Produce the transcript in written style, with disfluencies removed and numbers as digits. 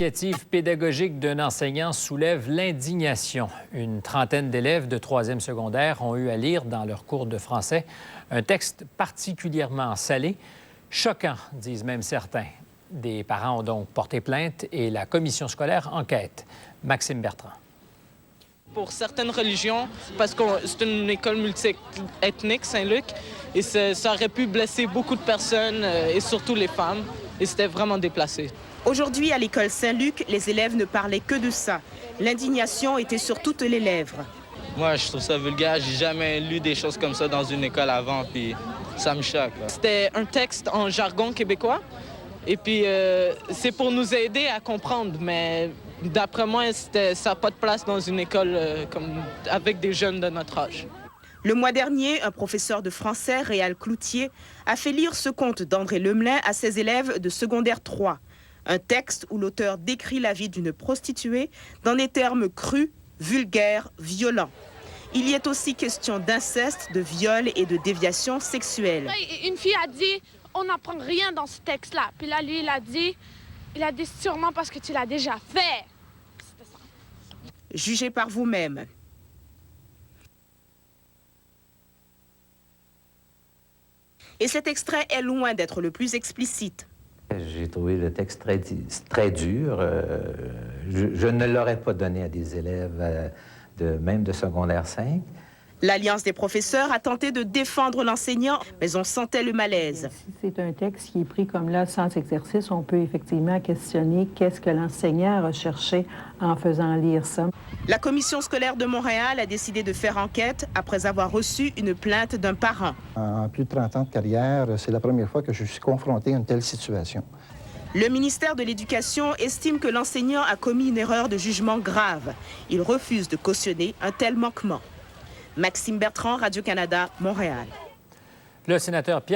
L'initiative pédagogique d'un enseignant soulève l'indignation. Une trentaine d'élèves de 3e secondaire ont eu à lire dans leur cours de français un texte particulièrement salé, choquant, disent même certains. Des parents ont donc porté plainte et la commission scolaire enquête. Maxime Bertrand. Pour certaines religions, parce que c'est une école multi-ethnique, Saint-Luc, et ça aurait pu blesser beaucoup de personnes, et surtout les femmes, et c'était vraiment déplacé. Aujourd'hui, à l'école Saint-Luc, les élèves ne parlaient que de ça. L'indignation était sur toutes les lèvres. Moi, je trouve ça vulgaire. J'ai jamais lu des choses comme ça dans une école avant, puis ça me choque. C'était un texte en jargon québécois, et puis c'est pour nous aider à comprendre, mais d'après moi, ça n'a pas de place dans une école avec des jeunes de notre âge. Le mois dernier, un professeur de français, Réal Cloutier, a fait lire ce conte d'André Lemelin à ses élèves de secondaire 3. Un texte où l'auteur décrit la vie d'une prostituée dans des termes crus, vulgaires, violents. Il y est aussi question d'inceste, de viol et de déviation sexuelle. Une fille a dit « on n'apprend rien dans ce texte-là ». Puis là, lui, il a dit « sûrement parce que tu l'as déjà fait ». C'était ça. Jugez par vous-même. Et cet extrait est loin d'être le plus explicite. J'ai trouvé le texte très dur. Je ne l'aurais pas donné à des élèves même de secondaire 5. L'Alliance des professeurs a tenté de défendre l'enseignant, mais on sentait le malaise. Si c'est un texte qui est pris comme là, sans exercice, on peut effectivement questionner qu'est-ce que l'enseignant a recherché en faisant lire ça. La commission scolaire de Montréal a décidé de faire enquête après avoir reçu une plainte d'un parent. En plus de 30 ans de carrière, c'est la première fois que je suis confronté à une telle situation. Le ministère de l'Éducation estime que l'enseignant a commis une erreur de jugement grave. Il refuse de cautionner un tel manquement. Maxime Bertrand, Radio-Canada, Montréal. Le sénateur Pierre